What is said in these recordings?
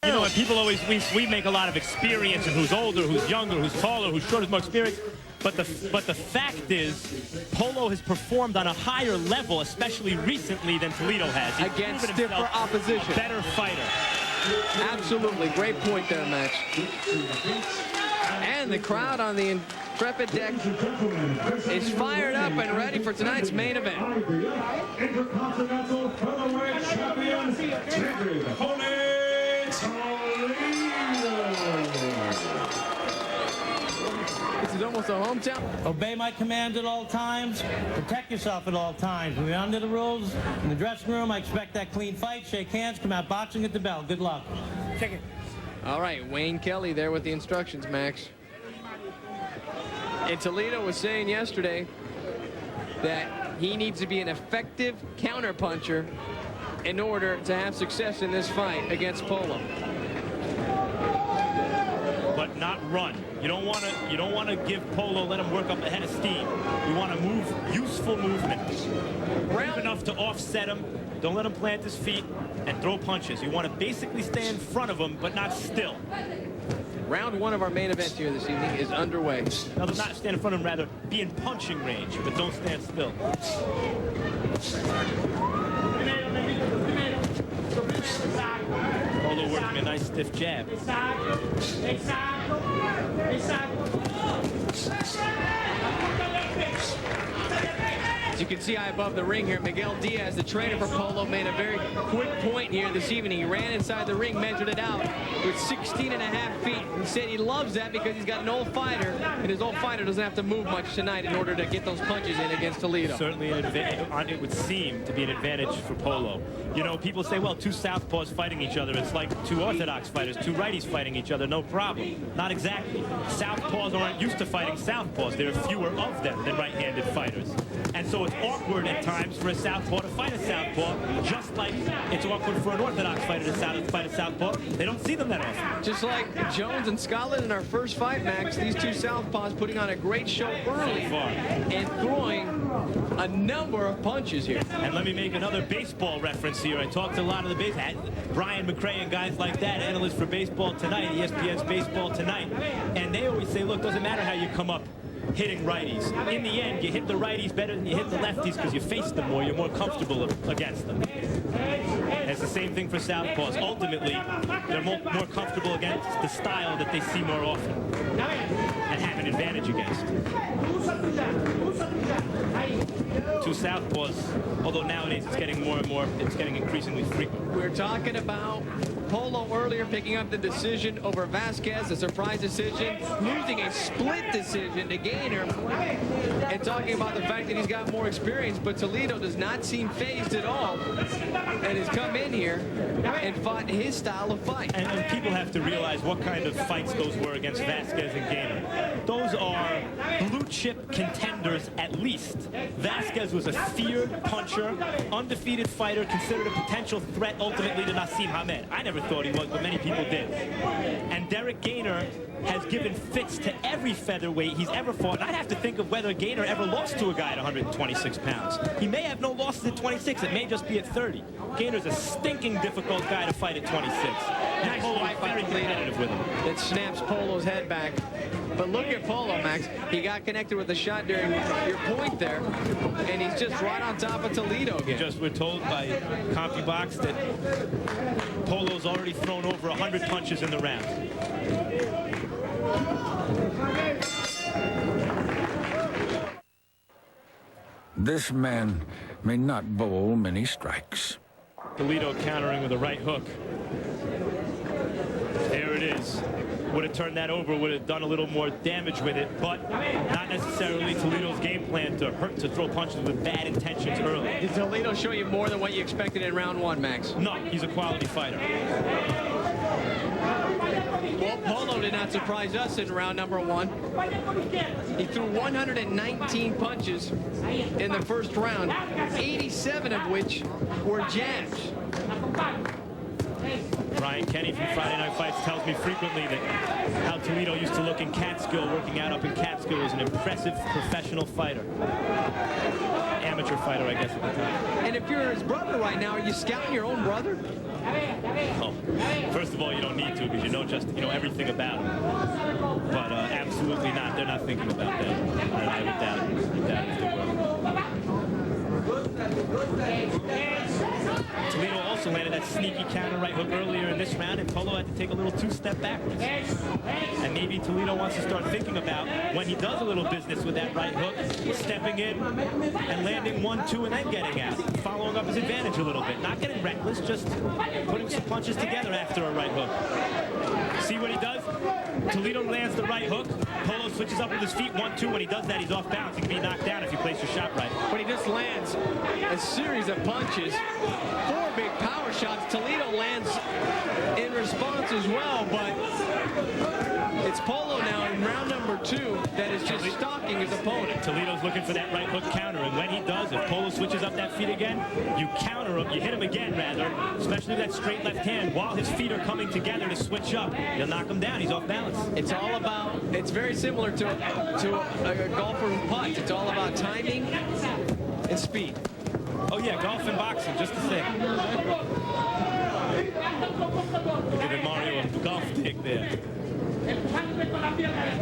You know, and people always, we make a lot of experience and who's older, who's younger, who's taller, who's shorter, who's more experienced. But the fact is, Polo has performed on a higher level, especially recently, than Toledo has. He's against stiffer opposition. A better fighter. Absolutely. Great point there, Max. And the crowd on the Intrepid deck is fired up and ready for tonight's main event. Inter-continental Featherweight champion, This is almost a hometown. Obey my commands at all times. Protect yourself at all times. We're under the rules. In the dressing room, I expect that clean fight. Shake hands, come out boxing at the bell. Good luck. Check it. All right, Wayne Kelly there with the instructions, Max. And Toledo was saying yesterday that he needs to be an effective counterpuncher in order to have success in this fight against Polo. But not run. You don't want to give Polo, let him work up a head of steam. You want to move useful movement. Move enough to offset him. Don't let him plant his feet and throw punches. You want to basically stay in front of him, but not still. Round one of our main event here this evening is underway. Now, not stand in front of him, rather be in punching range, but don't stand still. Polo working a nice stiff jab. As you can see high above the ring here, Miguel Diaz, the trainer for Polo, made a very quick point here this evening. He ran inside the ring, measured it out with 16.5 feet. He said he loves that because he's got an old fighter, and his old fighter doesn't have to move much tonight in order to get those punches in against Toledo. Certainly an advantage. It would seem to be an advantage for Polo. You know, people say, well, two southpaws fighting each other. It's like two orthodox fighters, two righties fighting each other, no problem. Not exactly. Southpaws aren't used to fighting southpaws. There are fewer of them than right-handed fighters. And so it's awkward at times for a southpaw to fight a southpaw, just like it's awkward for an orthodox fighter to fight a southpaw. They don't see them that often. Just like Jones and Scotland in our first fight, Max, these two southpaws putting on a great show early and throwing a number of punches here. And let me make another baseball reference here. I talked to a lot of the Brian McRae and guys like that, analysts for Baseball Tonight, ESPN's Baseball Tonight, and they always say, look, doesn't matter how you come up hitting righties. In the end, you hit the righties better than you hit the lefties because you face them more. You're more comfortable against them. And it's the same thing for southpaws. Ultimately, they're more comfortable against the style that they see more often and have an advantage against. Two southpaws, although nowadays it's getting more and more, it's getting increasingly frequent. We're talking about Polo earlier picking up the decision over Vasquez, a surprise decision, losing a split decision to Gainer, and talking about the fact that he's got more experience, but Toledo does not seem phased at all and has come in here and fought his style of fight. And people have to realize what kind of fights those were against Vasquez and Gainer. Those are blue chip contenders at least. Vasquez was a feared puncher, undefeated fighter, considered a potential threat ultimately to Nassim Hamed. I never thought he was, but many people did. And Derek Gainer has given fits to every featherweight he's ever fought. And I'd have to think of whether Gainer ever lost to a guy at 126 pounds. He may have no losses at 26. It may just be at 30. Gainer's a stinking difficult guy to fight at 26. Nice fight by competitive with him. That snaps Polo's head back. But look at Polo, Max. He got connected with a shot during your point there, and he's just right on top of Toledo again. We're told by CompuBox that Polo's already thrown over 100 punches in the round. This man may not bowl many strikes. Toledo countering with a right hook. There it is. Would have turned that over, would have done a little more damage with it, but not necessarily Toledo's game plan to throw punches with bad intentions early. Did Toledo show you more than what you expected in round one, Max? No, he's a quality fighter. Well, Polo did not surprise us in round number one. He threw 119 punches in the first round, 87 of which were jabs. Brian Kenny from Friday Night Fights tells me frequently that how Toledo used to look in Catskill, working out up in Catskill, was an impressive professional fighter. And amateur fighter, I guess, at the time. And if you're his brother right now, are you scouting your own brother? Oh, first of all, you don't need to because you know everything about him. But absolutely not. They're not thinking about that. I would doubt it. If they were. Toledo also landed that sneaky counter right hook earlier in this round, and Polo had to take a little two-step backwards. And maybe Toledo wants to start thinking about when he does a little business with that right hook, stepping in and landing 1-2 and then getting out, following up his advantage a little bit. Not getting reckless, just putting some punches together after a right hook. See what he does? Toledo lands the right hook. Polo switches up with his feet, 1-2. When he does that, he's off balance. He can be knocked down if you place your shot right. But he just lands a series of punches. 4 big power shots. Toledo lands in response as well, but it's Polo now in round number 2 that is just stalking his opponent. Toledo's looking for that right hook counter, and when he does, if Polo switches up that feet again, you counter him, you hit him again rather, especially that straight left hand, while his feet are coming together to switch up. You'll knock him down, he's off balance. It's all about, it's very similar to a golfer who putts. It's all about timing and speed. Oh yeah, golf and boxing, just the same. We're giving Mario a golf dig there.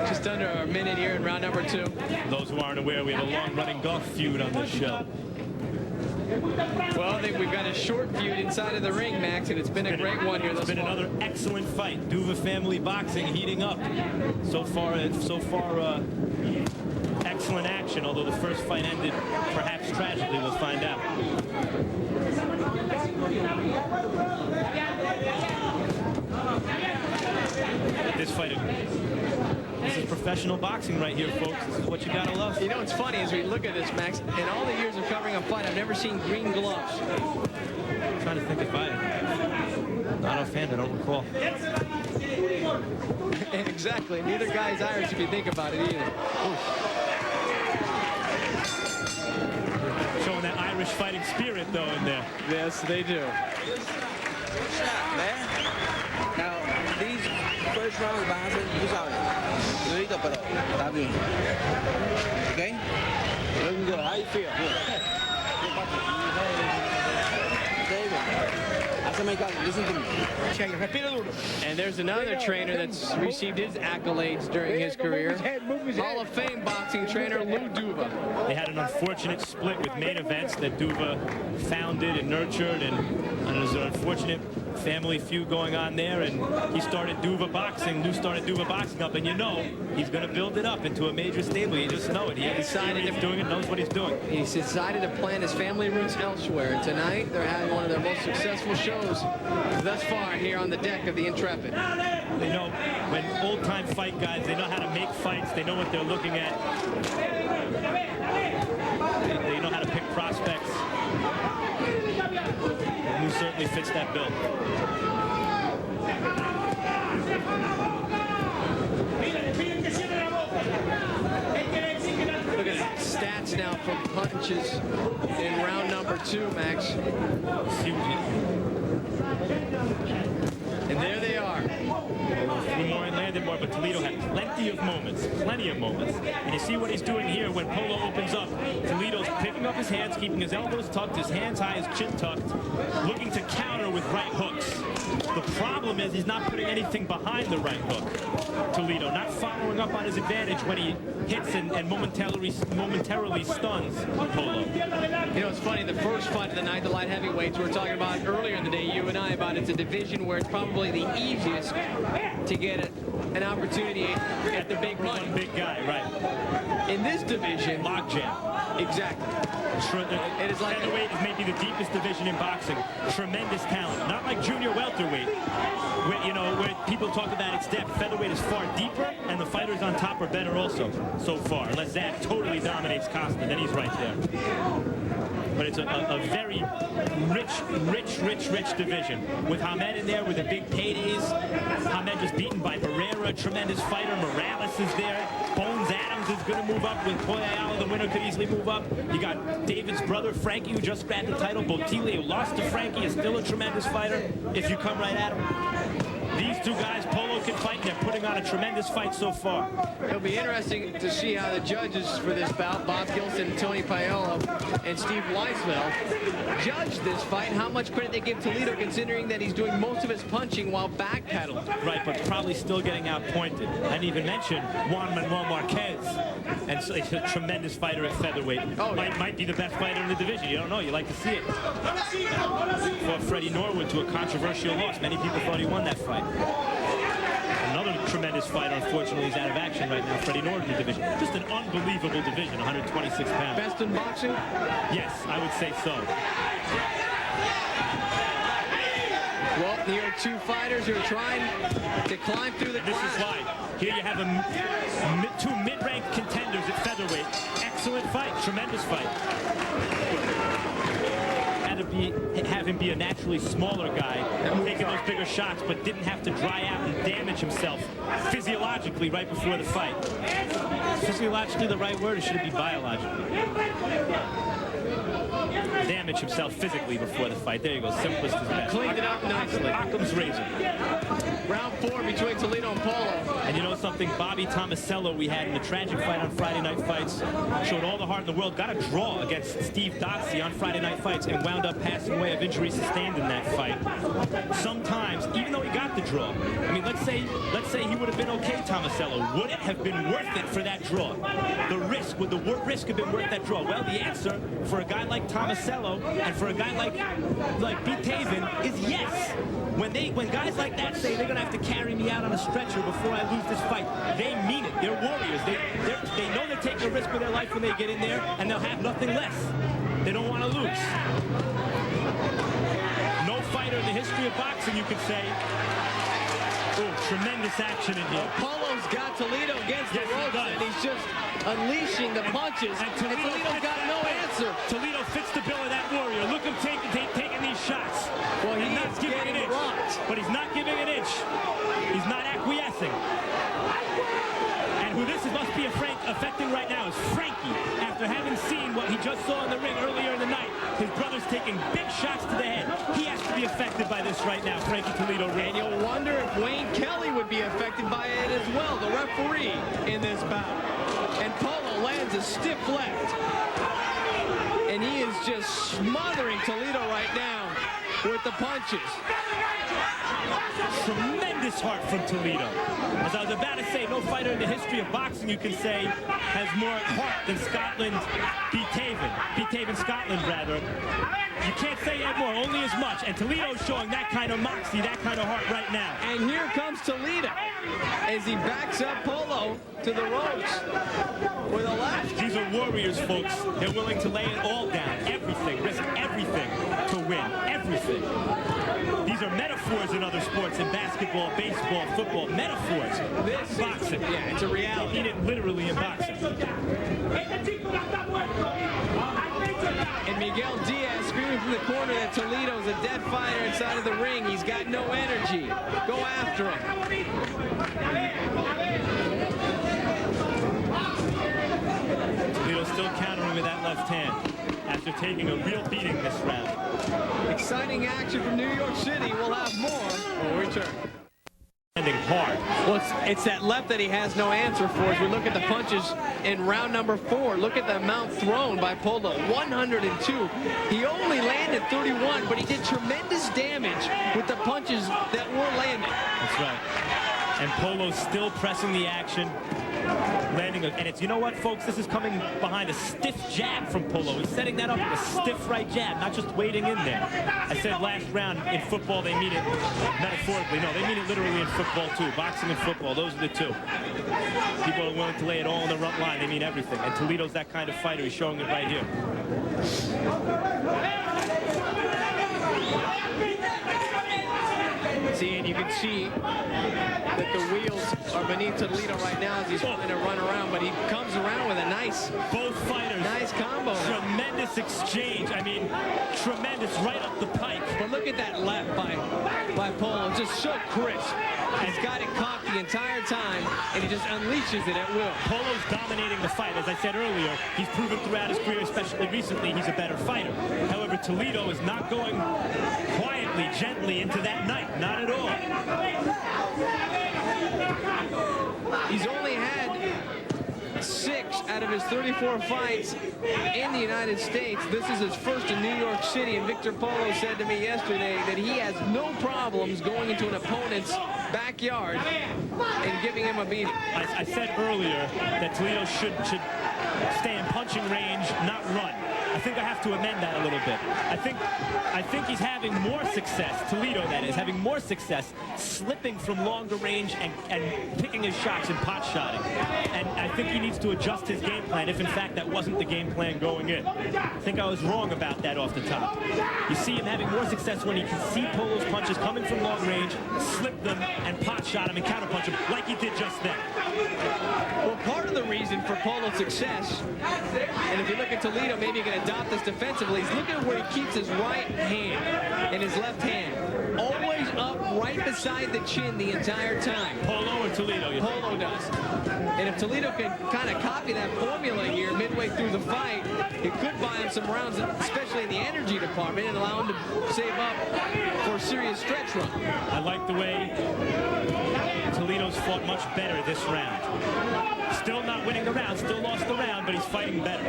Just under a minute here in round number 2. For those who aren't aware, we have a long-running golf feud on this show. Well, I think we've got a short feud inside of the ring, Max, and it's been a great one here thus far. It's been another excellent fight. Duva family boxing heating up. So far, excellent action, although the first fight ended perhaps tragically. We'll find out. This fight, this is professional boxing right here, folks. This is what you gotta love. You know what's funny as we look at this, Max, in all the years of covering a fight, I've never seen green gloves. I'm trying to think if not offhand, I don't recall. Exactly. Neither guy's Irish if you think about it either. Showing that Irish fighting spirit, though, in there. Yes, they do. Now, these first rounds van a ser, tú sabes, durito, pero está bien. Okay? Looking good. How you feel? Good. Listen to me. And there's another trainer that's received his accolades during his career. Hall of Fame boxing trainer Lou Duva. They had an unfortunate split with main events that Duva founded and nurtured, and there's an unfortunate family feud going on there, and he started Duva Boxing. Lou started Duva Boxing up, and you know he's going to build it up into a major stable. You just know it. He decided he's doing it, knows what he's doing. He's decided to plant his family roots elsewhere, and tonight they're having one of their most successful shows thus far here on the deck of the Intrepid. They know when old-time fight guys, they know how to make fights. They know what they're looking at. They know how to pick prospects. And Lou certainly fits that bill. Look at the stats now from punches in round number 2, Max. And there they are. Flew more and landed more, but Toledo had plenty of moments. And you see what he's doing here when Polo opens up. Toledo's picking up his hands, keeping his elbows tucked, his hands high, his chin tucked, looking to counter with right hooks. The problem is he's not putting anything behind the right hook. Toledo not following up on his advantage when he hits and momentarily stuns Polo. You know, it's funny, the first fight of the night, the light heavyweights, we were talking about earlier in the day, you and I, about it's a division where it's probably the easiest to get an opportunity at the big money. Big guy, right. In this division, logjam. Exactly. It is like featherweight is maybe the deepest division in boxing. Tremendous talent. Not like junior welterweight, where people talk about its depth. Featherweight is far deeper, and the fighters on top are better also, so far. Unless Zach totally dominates Costa, then he's right there. But it's a very rich division. With Hamed in there with the big paydays. Hamed just beaten by Barrera, tremendous fighter. Morales is there. Bones Adams is going to move up with Poya Ayala. The winner could easily move up. You got David's brother, Frankie, who just grabbed the title. Botile, who lost to Frankie, is still a tremendous fighter if you come right at him. These two guys, Polo can fight, and they're putting on a tremendous fight so far. It'll be interesting to see how the judges for this bout, Bob Gilson, Tony Paolo, and Steve Weisfeld, judge this fight. How much credit they give Toledo, considering that he's doing most of his punching while backpedaling. Right, but probably still getting outpointed. I didn't even mention Juan Manuel Marquez, and so he's a tremendous fighter at featherweight. Oh, might be the best fighter in the division. You don't know. You like to see it. Fought Freddie Norwood to a controversial loss. Many people thought he won that fight. Another tremendous fighter, unfortunately, is out of action right now. Freddie Norwood in the division. Just an unbelievable division, 126 pounds. Best in boxing? Yes, I would say so. Well, here are two fighters who are trying to climb through the This is why. Here you have two mid-ranked contenders at featherweight. Excellent fight, tremendous fight. Had to have him be a naturally smaller guy, taking those bigger shots, but didn't have to dry out and damage himself physiologically right before the fight. Physiologically the right word, or should it be biologically? Damage himself physically before the fight. There you go, simplest is best. Cleaned it up nicely. Occam's razor. Round 4 between Toledo and Polo. And you know something, Bobby Tomasello, we had in the tragic fight on Friday Night Fights, showed all the heart in the world, got a draw against Steve Dotsey on Friday Night Fights, and wound up passing away of injuries sustained in that fight. Sometimes, even though he got the draw, I mean, let's say he would have been okay, Tomasello. Would it have been worth it for that draw? The risk, would the risk have been worth that draw? Well, the answer for a guy like Tomasello and for a guy like Pete Taven is yes. When guys like that say they're gonna have to carry me out on a stretcher before I lose this fight, they mean it. They're warriors. They know they're taking a risk with their life when they get in there, and they'll have nothing less. They don't want to lose. No fighter in the history of boxing, you could say. Oh, tremendous action in here. Polo's got Toledo against the ropes, and he's just unleashing the punches. And Toledo's got no answer. Toledo fits the bill of that warrior. Look him taking these shots. Well, he's not giving an inch. But he's not giving an inch. He's not acquiescing. And who this must be affecting right now is Frankie. After having seen what he just saw in the ring earlier in the night, his brother's taking big shots to the head. He has to be affected by this right now, Frankie Toledo. And you'll wonder if Wayne Kelly would be affected by it as well, the referee in this bout. And Polo lands a stiff left. And he is just smothering Toledo right now with the punches. Tremendous heart from Toledo. As I was about to say, no fighter in the history of boxing, you can say, has more heart than Scotland Pete Taven, Scotland, rather. You can't say that more, only as much. And Toledo's showing that kind of moxie, that kind of heart right now. And here comes Toledo as he backs up Polo to the ropes with a left. These are warriors, folks. They're willing to lay it all down, everything, risk everything to win, everything. These are metaphors in other sports, in basketball, baseball, football, metaphors. This boxing. Yeah, it's a reality. They mean it literally in boxing. And Miguel Diaz screaming from the corner that Toledo's a dead fighter inside of the ring. He's got no energy. Go after him. Toledo's still countering with that left hand after taking a real beating this round. Exciting action from New York City. We'll have more when we return. Hard. Well, it's that left that he has no answer for. As we look at the punches in round number 4, look at the amount thrown by Polo, 102. He only landed 31, but he did tremendous damage with the punches that were landed. That's right. And Polo's still pressing the action, landing and it's, you know what, folks, this is coming behind a stiff jab from Polo. He's setting that up with a stiff right jab, not just waiting in there. I said last round, in football they mean it metaphorically. No, they mean it literally in football too. Boxing and football, those are the two. People are willing to lay it all on the front line. They mean everything. And Toledo's that kind of fighter. He's showing it right here. See, and you can see that the wheels are beneath Toledo right now as he's trying to run around, but he comes around with a nice, both fighters, nice combo. Tremendous exchange. I mean, tremendous right up the pike. But look at that left by by Polo. Just so crisp. He's got it cocked the entire time, and he just unleashes it at will. Polo's dominating the fight. As I said earlier, he's proven throughout his career, especially recently, he's a better fighter. However, Toledo is not going quietly, gently into that night. Not at all. He's only had 6 out of his 34 fights in the United States. This is his first in New York City, and Victor Polo said to me yesterday that he has no problems going into an opponent's backyard and giving him a beating. I said earlier that Toledo should stay in punching range, not run. I think I have to amend that a little bit. I think he's having more success, Toledo that is, having more success slipping from longer range and picking his shots and pot shotting. And I think he needs to adjust his game plan if in fact that wasn't the game plan going in. I think I was wrong about that off the top. You see him having more success when he can see Polo's punches coming from long range, slip them and pot shot him and counterpunch him like he did just then. Well, part of the reason for Polo's success, and if you look at Toledo, maybe you can adopt this defensively, is look at where he keeps his right hand and his left hand. Always up right beside the chin the entire time. Polo or Toledo? Polo does. And if Toledo can kind of copy that formula here midway through the fight, it could buy him some rounds, especially in the energy department, and allow him to save up for a serious stretch run. I like the way Toledo's fought much better this round. Still not winning the round, still lost the round, but he's fighting better.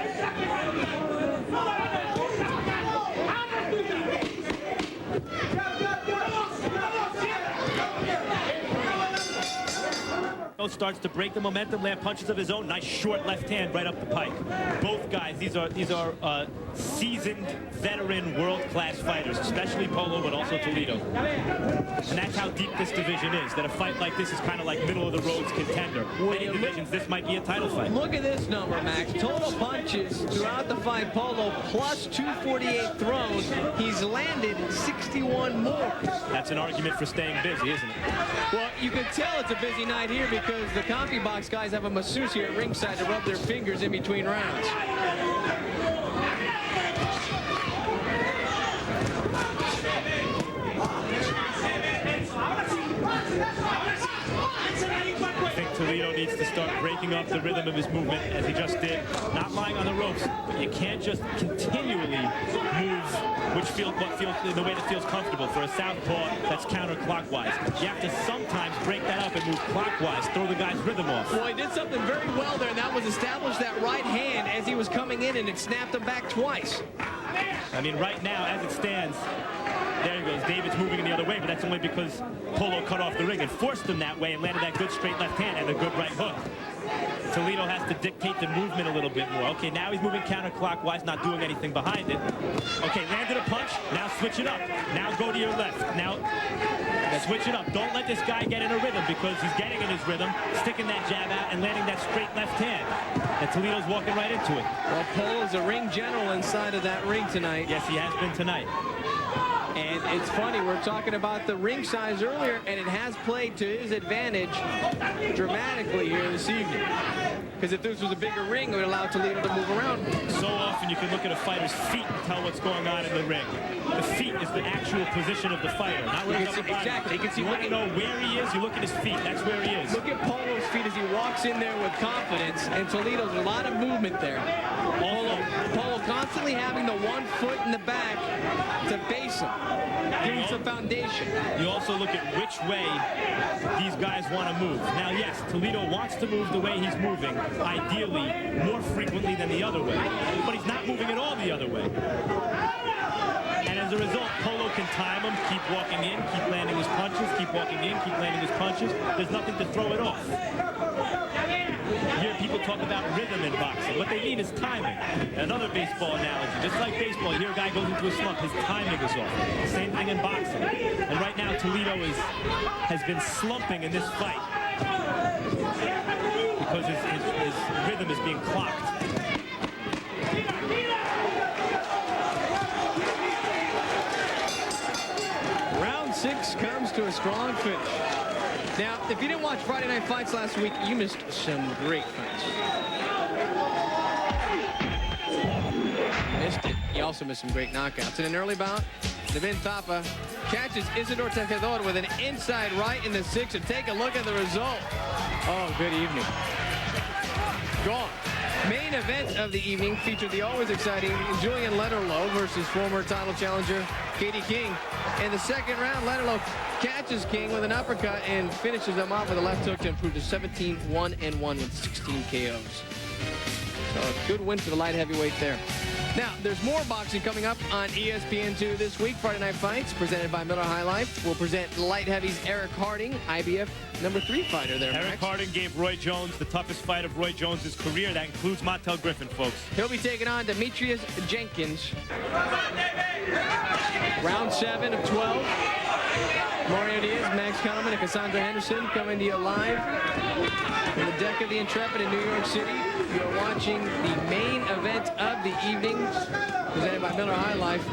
Starts to break the momentum, land punches of his own. Nice short left hand right up the pike. Both guys, these are seasoned, veteran, world-class fighters, especially Polo, but also Toledo. And that's how deep this division is, that a fight like this is kind of like middle-of-the-road contender. Many divisions, this might be a title fight. Look at this number, Max. Total punches throughout the fight, Polo, plus 248 throws. He's landed 61 more. That's an argument for staying busy, isn't it? Well, you can tell it's a busy night here because the Coffee Box guys have a masseuse here at ringside to rub their fingers in between rounds. I think Toledo needs to start breaking up the rhythm of his movement as he just did, not lying on the ropes, but you can't just continually move the way that feels comfortable. For a southpaw, that's counterclockwise. You have to sometimes break that up and move clockwise, throw the guy's rhythm off. Well, he did something very well there, and that was establish that right hand as he was coming in, and it snapped him back twice. I mean, right now, as it stands, there he goes. David's moving in the other way, but that's only because Polo cut off the ring and forced him that way and landed that good straight left hand and a good right hook. Toledo has to dictate the movement a little bit more. Okay, now he's moving counterclockwise, not doing anything behind it. Okay, landed a punch. Now switch it up. Now go to your left. Now switch it up. Don't let this guy get in a rhythm because he's getting in his rhythm, sticking that jab out and landing that straight left hand. And Toledo's walking right into it. Well, Polo's a ring general inside of that ring tonight. Yes, he has been tonight. And it's funny, we're talking about the ring size earlier, and it has played to his advantage dramatically here this evening. Because if this was a bigger ring, it would allow Toledo to move around. So often you can look at a fighter's feet and tell what's going on in the ring. The feet is the actual position of the fighter, not where he's exactly. You can see. You want to know where he is, you look at his feet. That's where he is. Look at Polo's feet as he walks in there with confidence, and Toledo's a lot of movement there. Polo constantly having the 1 foot in the back to base him. Give him some foundation. You also look at which way these guys want to move. Now, yes, Toledo wants to move the way he's moving, ideally more frequently than the other way, but he's not moving at all the other way. And as a result, Polo can time him, keep walking in, keep landing his punches, keep walking in, keep landing his punches. There's nothing to throw it off. You hear people talk about rhythm in boxing. What they mean is timing. Another baseball analogy. Just like baseball, you hear a guy goes into a slump, his timing is off. Same thing in boxing. And right now, Toledo has been slumping in this fight because his rhythm is being clocked. Round 6 comes to a strong finish. Now, if you didn't watch Friday Night Fights last week, you missed some great fights. Missed it. You also missed some great knockouts. In an early bout, Devin Thapa catches Isidor Tejedor with an inside right in the 6, and take a look at the result. Oh, good evening. Gone. Main event of the evening featured the always exciting Julian Lederloh versus former title challenger Katie King. In the second round, Lederloh catches King with an uppercut and finishes him off with a left hook to improve to 17-1-1 with 16 KOs. So a good win for the light heavyweight there. Now, there's more boxing coming up on ESPN2 this week. Friday Night Fights, presented by Miller High Life. We'll present light heavies Eric Harding, IBF #3 fighter there, Eric Harding gave Roy Jones the toughest fight of Roy Jones' career. That includes Montel Griffin, folks. He'll be taking on Demetrius Jenkins. Round 7 of 12. Mario Diaz, Max Kellerman, and Cassandra Henderson coming to you live from the deck of the Intrepid in New York City. You're watching the main event of the evening, presented by Miller High Life.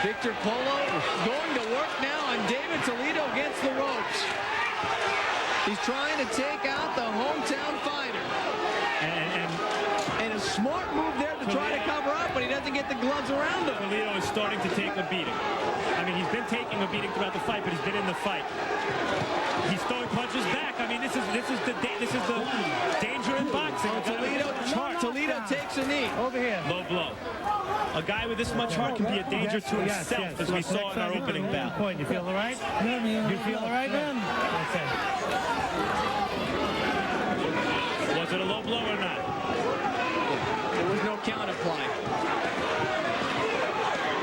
Victor Polo going to work now on David Toledo against the ropes. He's trying to take out the hometown fighter. And a smart move there to try to cover up, but he doesn't get the gloves around him. Toledo is starting to take a beating. I mean, he's been taking a beating throughout the fight, but he's been in the fight. He's throwing punches back. I mean, this is the danger in boxing. Toledo takes a knee. Over here. Low blow. A guy with this much heart can be a danger to himself, as we saw in our opening bout. You feel all right? You feel all right, man? Was it a low blow or not? There was no count applied.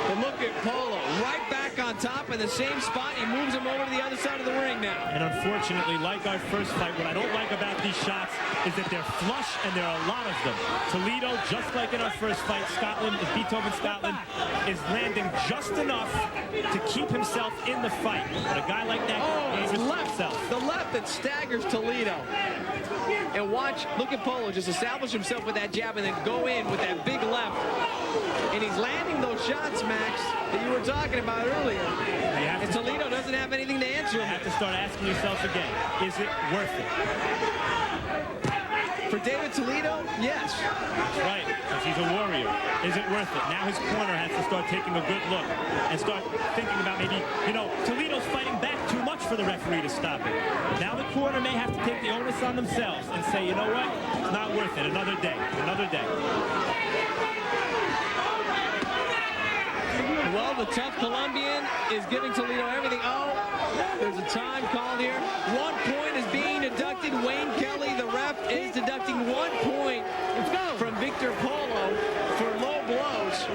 But look at Polo, right back on top in the same spot. He moves him over to the other side of the ring now. And unfortunately, like our first fight, what I don't like about these shots is that they're flush and there are a lot of them. Toledo, just like in our first fight, Beethoven, Scotland, is landing just enough to keep himself in the fight. But a guy like that the left that staggers Toledo. And watch, look at Polo just establish himself with that jab and then go in with that big left. And he's landing those shots, Max, that you were talking about earlier. And Toledo doesn't have anything to answer. You have to start asking yourself again, is it worth it? For David Toledo, yes. Right, because he's a warrior. Is it worth it? Now his corner has to start taking a good look and start thinking about maybe, Toledo's fighting back too much for the referee to stop it. Now the corner may have to take the onus on themselves and say, you know what? It's not worth it. Another day. Another day. Well, the tough Colombian is giving Toledo everything. Oh, there's a time called here. 1 point is being deducted. Wayne Kelly, the ref, is deducting 1 point from Victor Polo for low blows.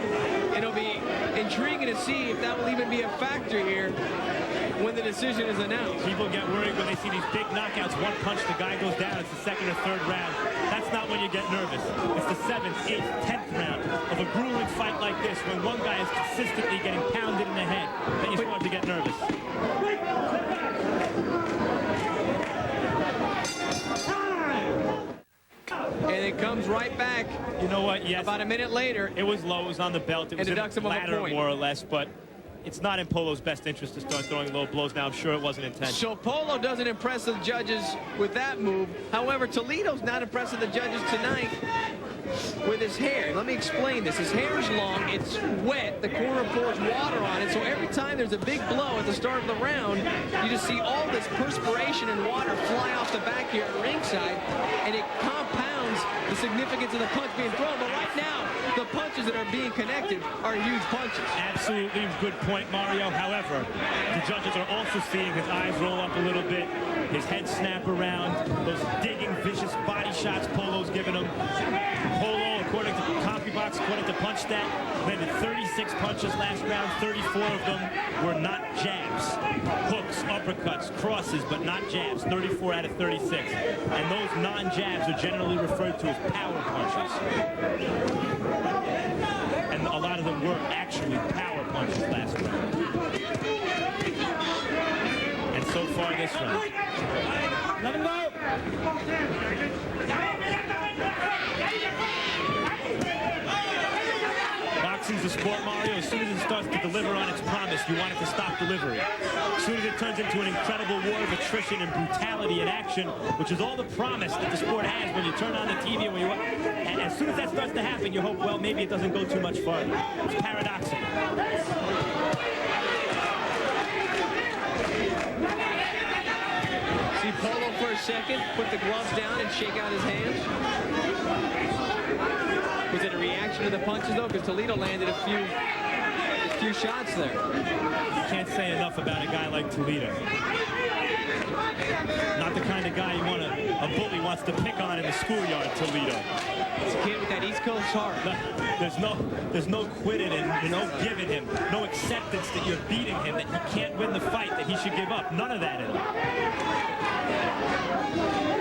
It'll be intriguing to see if that will even be a factor here when the decision is announced. People get worried when they see these big knockouts. One punch, the guy goes down. It's the second or third round. That's not when you get nervous. It's the 7th, 8th, 10th round of a grueling fight like this when one guy is consistently getting pounded in the head. Then you start to get nervous. And it comes right back. You know what? Yes. About a minute later. It was low. It was on the belt. It was in the ladder, more or less. But it's not in Polo's best interest to start throwing low blows now. I'm sure it wasn't intentional. So Polo doesn't impress the judges with that move. However, Toledo's not impressing the judges tonight with his hair. Let me explain this. His hair is long. It's wet. The corner pours water on it. So every time there's a big blow at the start of the round, you just see all this perspiration and water fly off the back here at ringside, and it compounds the significance of the punch being thrown. But right now, the punches that are being connected are huge punches. Absolutely good point, Mario. However, the judges are also seeing his eyes roll up a little bit, his head snap around, those digging, vicious body shots Polo's giving him. Polo, according to CompuBox, according to PunchStat, landed 36 punches last round. 34 of them were not jabs. Hooks, uppercuts, crosses, but not jabs. 34 out of 36. And those non-jabs are generally referred to as power punches. And a lot of them were actually power punches last round. And so far this round. Let him go. Boxing's is the sport, Mario. As soon as it starts to deliver on its promise, you want it to stop delivery. As soon as it turns into an incredible war of attrition and brutality and action, which is all the promise that the sport has when you turn on the TV and when you watch. And as soon as that starts to happen, you hope, well, maybe it doesn't go too much farther. It's paradoxical. See Polo for a second, put the gloves down and shake out his hands. Was it a reaction to the punches, though? Because Toledo landed a few shots there. You can't say enough about a guy like Toledo. Not the kind of guy you want a bully wants to pick on in the schoolyard, Toledo. It's a kid with that East Coast heart. There's no quitting him, no giving him, no acceptance that you're beating him, that he can't win the fight, that he should give up. None of that in him.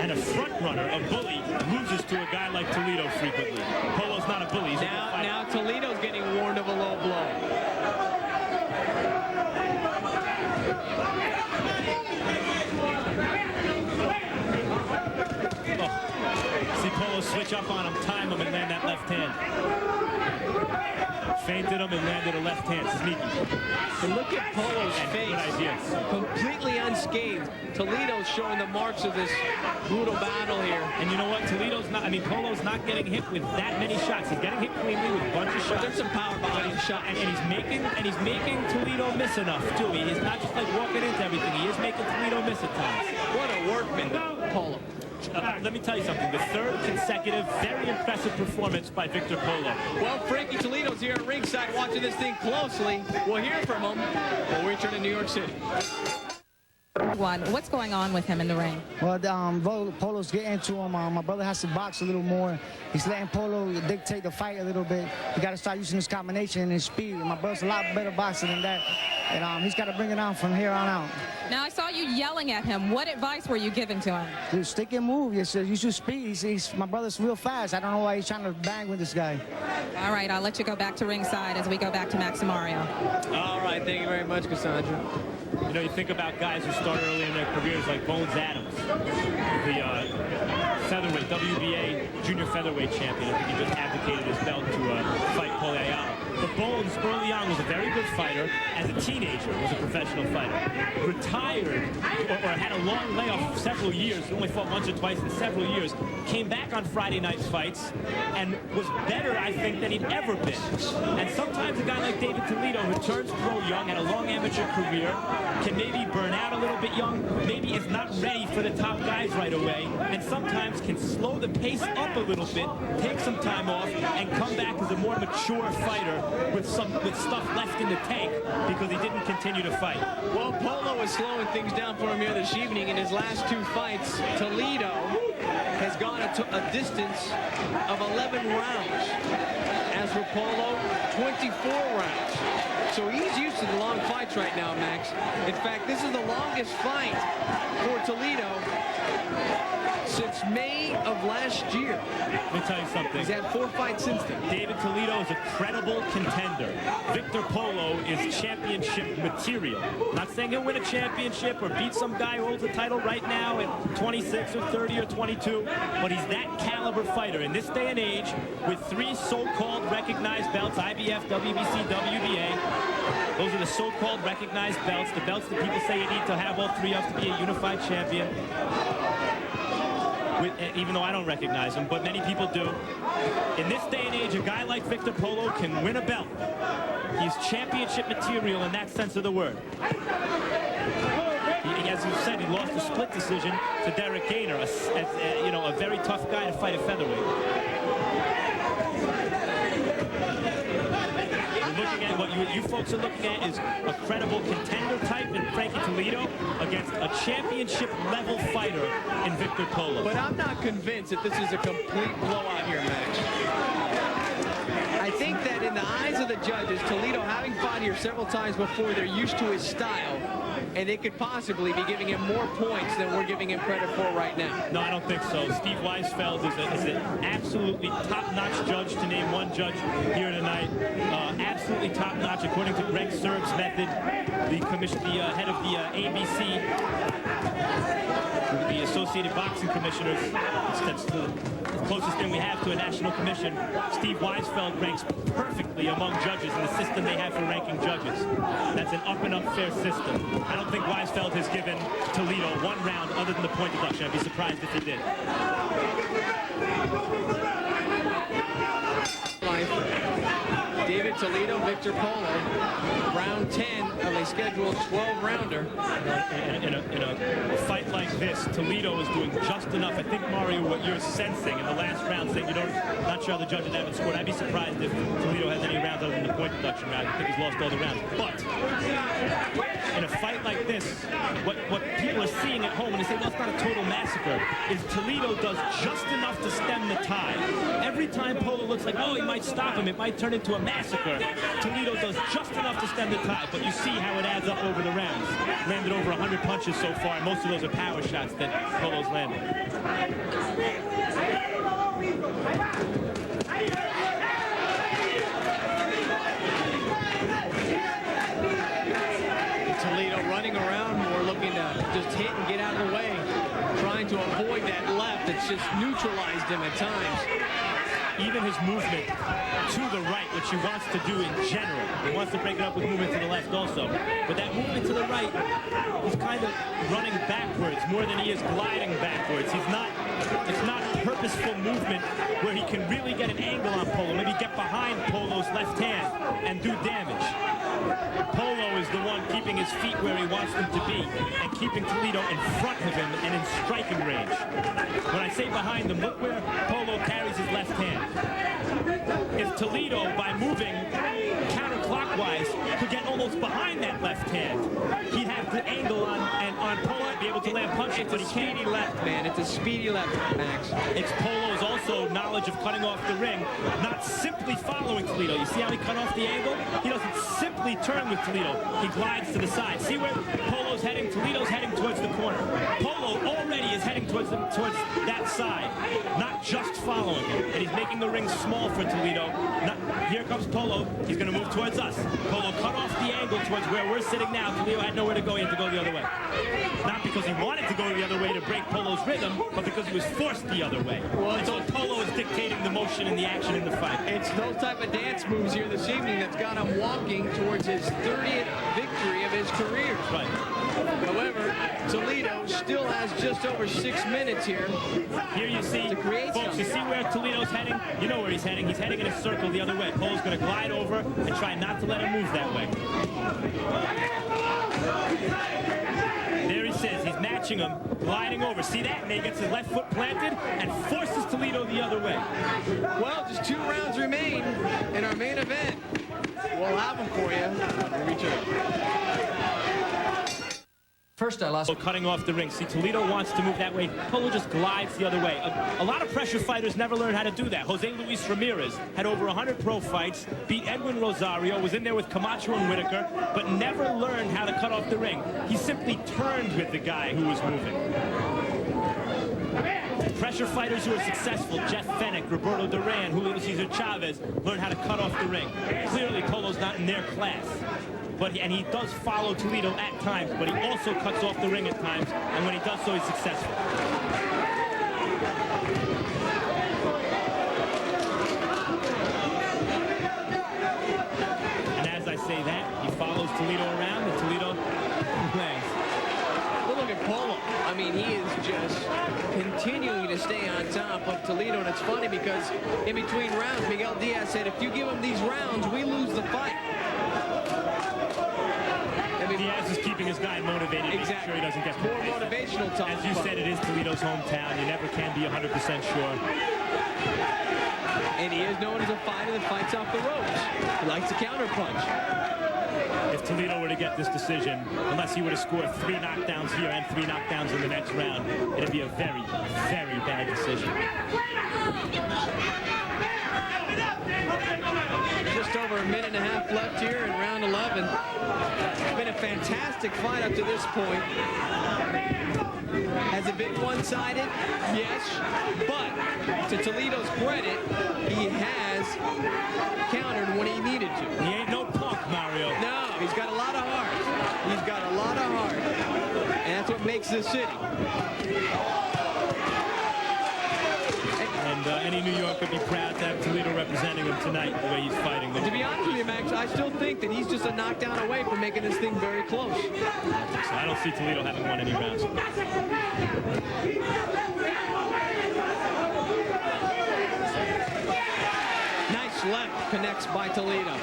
And a front runner, a bully, loses to a guy like Toledo frequently. Polo's not a bully. He's a good fighter. Now Toledo's getting warned of a low blow. See Polo switch up on him, time him, and land that left hand. Fainted him and landed a left hand. Sneaky. And look at Polo's face. Good idea. Completely unscathed. Toledo's showing the marks of this brutal battle here. And you know what? Polo's not getting hit with that many shots. He's getting hit cleanly with a bunch of shots. There's some power behind his shot. And he's making Toledo miss enough, too. He's not just like walking into everything. He is making Toledo miss at times. What a workman, Polo. Let me tell you something. The third consecutive, very impressive performance by Victor Polo. Well, Frankie Toledo's here at ringside watching this thing closely. We'll hear from him when we return to New York City. What's going on with him in the ring? Well, Polo's getting to him. My brother has to box a little more. He's letting Polo dictate the fight a little bit. He got to start using his combination and his speed. And my brother's a lot better boxer than that. And he's got to bring it on from here on out. Now, I saw you yelling at him. What advice were you giving to him? Dude, stick and move. Use your speed. My brother's real fast. I don't know why he's trying to bang with this guy. All right, I'll let you go back to ringside as we go back to Max and Mario. All right, thank you very much, Cassandra. You know, you think about guys who started early in their careers like Bones Adams, the featherweight, WBA junior featherweight champion. I think he just abdicated his belt to fight Polo. But Bones, early on, was a very good fighter. As a teenager, was a professional fighter. Retired, or had a long layoff for several years, only fought once or twice in several years, came back on Friday night fights, and was better, I think, than he'd ever been. And sometimes a guy like David Toledo, who turns pro young, had a long amateur career, can maybe burn out a little bit young, maybe is not ready for the top guys right away, and sometimes can slow the pace up a little bit, take some time off, and come back as a more mature fighter with stuff left in the tank because he didn't continue to fight. Well, Polo is slowing things down for him here this evening. In his last two fights, Toledo has gone a distance of 11 rounds. As for Polo, 24 rounds. So he's used to the long fights right now, Max. In fact, this is the longest fight for Toledo since May of last year. Let me tell you something. He's had 4 fights since then. David Toledo is a credible contender. Victor Polo is championship material. I'm not saying he'll win a championship or beat some guy who holds a title right now at 26 or 30 or 22, but he's that caliber fighter. In this day and age, with 3 so-called recognized belts, IBF, WBC, WBA, those are the so-called recognized belts, the belts that people say you need to have all 3 of to be a unified champion. Even though I don't recognize him, but many people do. In this day and age, a guy like Victor Polo can win a belt. He's championship material in that sense of the word. As you said, he lost a split decision to Derek Gainer, a very tough guy to fight at featherweight. What you folks are looking at is a credible contender type in Frankie Toledo against a championship level fighter in Victor Polo. But I'm not convinced that this is a complete blowout here, Max. I think that in the eyes of the judges, Toledo, having fought here several times before, they're used to his style. and they could possibly be giving him more points than we're giving him credit for right now. No, I don't think so. Steve Weisfeld is an absolutely top-notch judge, to name one judge here tonight. Absolutely top-notch, according to Greg Serb's method, the head of the ABC, the Associated Boxing Commissioners. That's the closest thing we have to a national commission. Steve Weisfeld ranks perfectly among judges in the system they have for ranking judges. That's an up-and-up fair system. I don't think Weisfeld has given Toledo one round other than the point deduction. I'd be surprised if he did. David Toledo, Victor Polo, round 10 of a scheduled 12-rounder. In a fight like this, Toledo is doing just enough. I think, Mario, what you're sensing in the last round, saying not sure how the judges haven't scored. I'd be surprised if Toledo has any rounds other than the point deduction round. I think he's lost all the rounds. But in a fight like this, what people are seeing at home when they say, well, it's not a total massacre, is Toledo does just enough to stem the tide. Every time Polo looks like, oh, he might stop him, it might turn into a massacre, Toledo does just enough to stem the tide. But you see how it adds up over the rounds. Landed over 100 punches so far, and most of those are power shots that Polo's landed. Toledo running around more, looking to just hit and get out of the way, trying to avoid that left that's just neutralized him at times. Even his movement to the right, which he wants to do in general. He wants to break it up with movement to the left also. But that movement to the right, he's kind of running backwards more than he is gliding backwards. It's not purposeful movement where he can really get an angle on Polo. Maybe get behind Polo's left hand and do damage. Polo is the one keeping his feet where he wants them to be and keeping Toledo in front of him and in striking range. When I say behind him, look where Polo carries his left hand. If Toledo, by moving counterclockwise, could get almost behind that left hand, he'd have the angle on Polo and be able to land punches, but he can't. Speedy left, man. It's a speedy left, Max. It's Polo's also knowledge of cutting off the ring, not simply following Toledo. You see how he cut off the angle? He doesn't simply turn with Toledo. He glides to the side. See where Polo's heading? Toledo's heading towards the corner. Polo already is heading towards that side, not just following him. And he's making the ring small for Toledo. Here comes Polo. He's going to move towards us. Polo cut off the angle towards where we're sitting now. Toledo had nowhere to go. He had to go the other way. Not because he wanted to go the other way to break Polo's rhythm, but because he was forced the other way. Well, and so Polo is dictating the motion and the action in the fight. It's those type of dance moves here this evening that's got him walking towards his 30th victory of his career. Right. However, Toledo still has just over 6 minutes here. Here you see, folks, you see where Toledo's heading? You know where he's heading. He's heading in a circle the other way. Polo's going to glide over and try not to let him move that way. There he sits. He's matching him, gliding over. See that? And he gets his left foot planted and forces Toledo the other way. Well, just 2 rounds remain in our main event. We'll have them for you when we return. First, I lost. Cutting off the ring. See, Toledo wants to move that way. Polo just glides the other way. A lot of pressure fighters never learn how to do that. Jose Luis Ramirez had over 100 pro fights, beat Edwin Rosario, was in there with Camacho and Whitaker, but never learned how to cut off the ring. He simply turned with the guy who was moving. Pressure fighters who are successful, Jeff Fennick, Roberto Duran, Julio Cesar Chavez, learn how to cut off the ring. Clearly, Polo's not in their class. And he does follow Toledo at times, but he also cuts off the ring at times, and when he does so, he's successful. And as I say that, he follows Toledo around, and Toledo lands. Well, look at Polo. I mean, he is just continuing to stay on top of Toledo, and it's funny because in between rounds, Miguel Diaz said, if you give him these rounds, we lose the fight. Diaz is keeping his guy motivated, making sure he doesn't get more motivational talk. As you said, it is Toledo's hometown. You never can be 100% sure. And he is known as a fighter that fights off the ropes. He likes to counterpunch. If Toledo were to get this decision, unless he were to score 3 knockdowns here and 3 knockdowns in the next round, it'd be a very, very bad decision. Just over a minute and a half left here in round 11. It's been a fantastic fight up to this point. Has it been one-sided? Yes. But to Toledo's credit, he has countered when he needed to. He ain't no punk, Mario. No, he's got a lot of heart. He's got a lot of heart. And that's what makes this city. And any New Yorker would be proud to have Toledo representing him tonight, the way he's fighting. And to be honest with you, Max, I still think that he's just a knockdown away from making this thing very close. I don't see Toledo having won any rounds. Nice left connects by Toledo.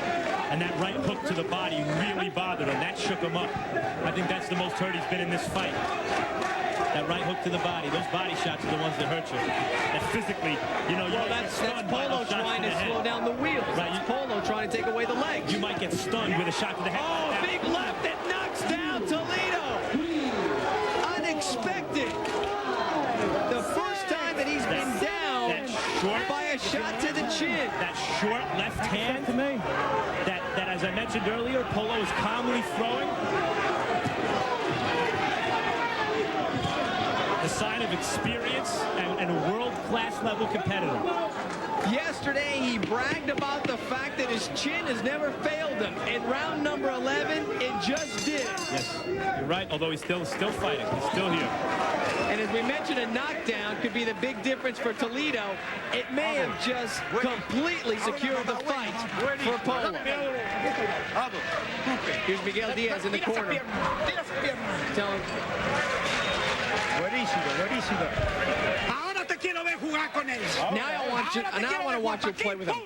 And that right hook to the body really bothered him. That shook him up. I think that's the most hurt he's been in this fight. That right hook to the body. Those body shots are the ones that hurt you. And physically, you know, well, that's Polo trying to slow down the wheels. Right. That's Polo trying to take away the legs. You might get stunned with a shot to the head. Oh, big left that knocks down Toledo. Unexpected. The first time that he's been down by a shot to the chin. That short left hand to me. That as I mentioned earlier, Polo is calmly throwing. A sign of experience and a world-class level competitor. Yesterday, he bragged about the fact that his chin has never failed him. In round number 11, it just did. Yes, you're right, although he's still fighting. He's still here. And as we mentioned, a knockdown could be the big difference for Toledo. It may have just completely secured the fight for Polo. Here's Miguel Diaz in the corner. Tell him. Now I want to watch you play with him.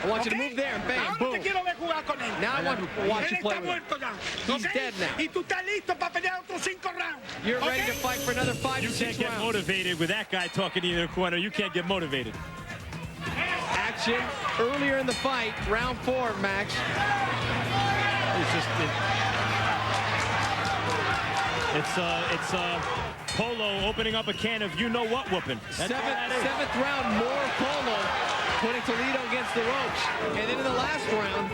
I want you to move there and bang, boom. Now I want to watch you play with him. He's dead now. You're ready to fight for another 5 to 6 rounds. You can't get motivated with that guy talking to you in the corner. You can't get motivated. Action earlier in the fight, round 4, Max. It's Polo opening up a can of you-know-what whooping. Seventh round, more Polo putting Toledo against the ropes. And then in the last round,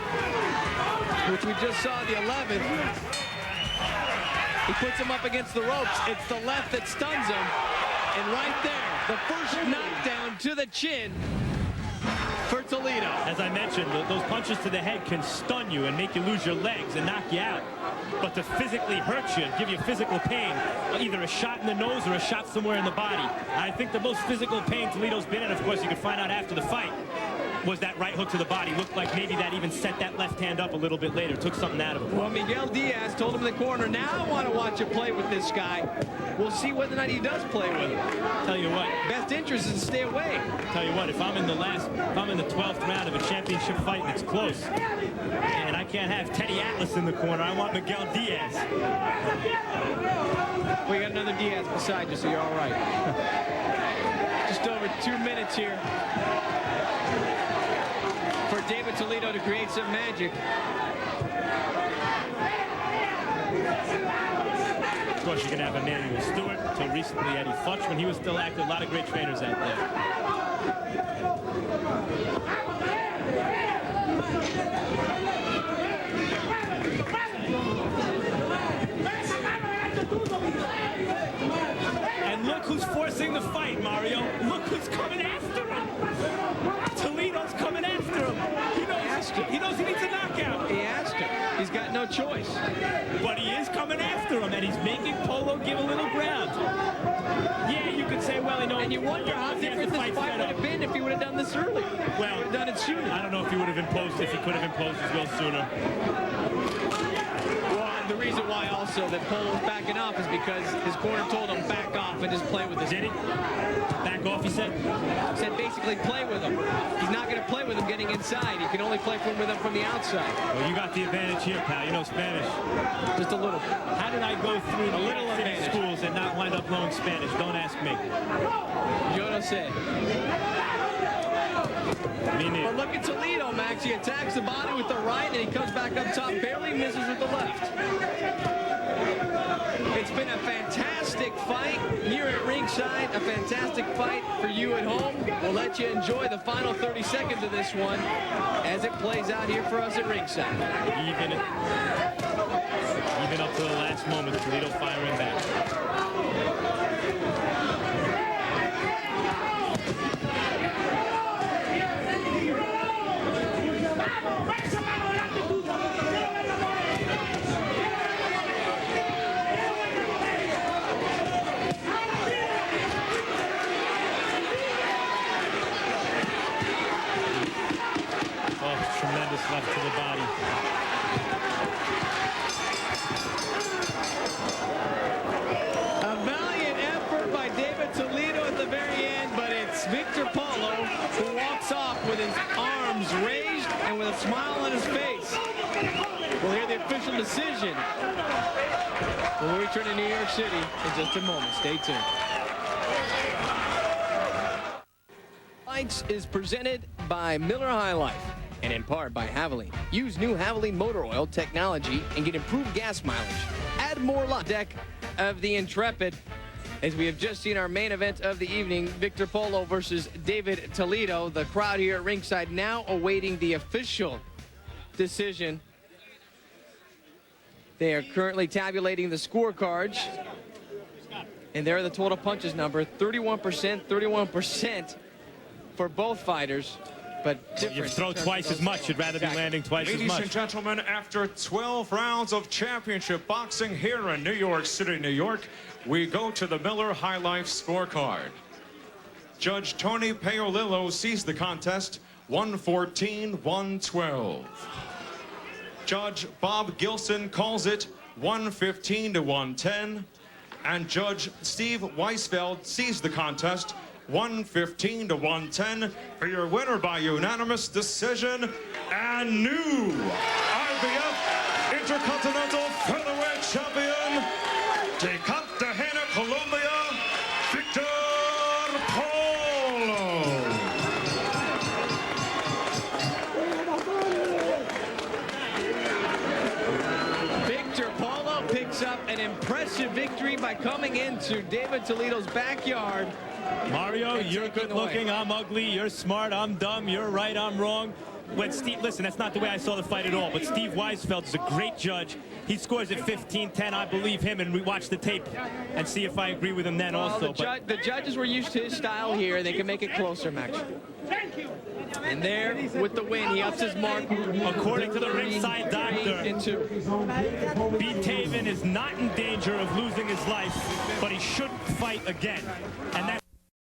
which we just saw in the 11th, he puts him up against the ropes. It's the left that stuns him. And right there, the first knockdown to the chin for Toledo. As I mentioned, those punches to the head can stun you and make you lose your legs and knock you out. But to physically hurt you, give you physical pain, either a shot in the nose or a shot somewhere in the body. I think the most physical pain Toledo's been in, of course, you can find out after the fight, was that right hook to the body. Looked like maybe that even set that left hand up a little bit later, took something out of him. Well, Miguel Diaz told him in the corner, now I want to watch you play with this guy. We'll see whether or not he does play with him. Tell you what. Best interest is to stay away. Tell you what, if I'm in the 12th round of a championship fight and it's close, and I can't have Teddy Atlas in the corner, I want Miguel Diaz. We got another Diaz beside you, so you're all right. Just over 2 minutes here for David Toledo to create some magic. Of course, you can have Emmanuel Stewart. Until recently, Eddie Futch, when he was still active. A lot of great trainers out there. And look who's forcing the fight, Mario. Look who's coming after him. Toledo's coming after him. He knows he needs a knockout. He asked him. He's got no choice. But he is coming after him, and he's making Polo give a little ground. Yeah, you could say, well, and you wonder how different this fight would have been if he would have done this early. Well, he would have done it sooner. I don't know if he would have imposed, if he could have imposed his will sooner. Well, and the reason why also that Polo was backing off is because his corner told him back off and just play with this. Did he? Back off, he said? Said basically play with him. He's not going to play with him getting inside. He can only play with him from the outside. Well, you got the advantage here, pal. You know Spanish. Just a little. How did I go through the little advantage schools and not wind up knowing Spanish? Don't ask me. Yo no sé. Me neither. But look at Toledo, Max. He attacks the body with the right, and he comes back up top, barely misses with the left. It's been a fantastic fight here at ringside. ringside, a fantastic fight for you at home. We'll let you enjoy the final 30 seconds of this one as it plays out here for us at ringside. Even up to the last moment, Toledo firing back. Tremendous left to the body. A valiant effort by David Toledo at the very end, but it's Victor Polo who walks off with his arms raised and with a smile on his face. We'll hear the official decision when we return to New York City in just a moment. Stay tuned. Fights is presented by Miller High Life and in part by Havoline. Use new Havoline motor oil technology and get improved gas mileage. Add more luck. Deck of the Intrepid, as we have just seen our main event of the evening, Victor Polo versus David Toledo. The crowd here at ringside now awaiting the official decision. They are currently tabulating the scorecards. And there are the total punches number, 31%, 31% for both fighters. But you throw twice as much, you'd rather be landing twice as much. Ladies and gentlemen, after 12 rounds of championship boxing here in New York City, New York, we go to the Miller High Life scorecard. Judge Tony Paolillo sees the contest, 114-112. Judge Bob Gilson calls it 115-110. And Judge Steve Weisfeld sees the contest, 115-110 for your winner by unanimous decision and new IBF Intercontinental Featherweight Champion, de Cartagena, Colombia, Victor Polo. Victor Polo picks up an impressive victory by coming into David Toledo's backyard. Mario, you're good looking, I'm ugly, you're smart, I'm dumb, you're right, I'm wrong. When Steve, listen, that's not the way I saw the fight at all, but Steve Weisfeld is a great judge. He scores at 15-10, I believe him, and we watch the tape and see if I agree with him then also. The judges were used to his style here, and they can make it closer, Max. And there, with the win, he ups his mark. According to the ringside doctor, Beethaven is not in danger of losing his life, but he shouldn't fight again. And that's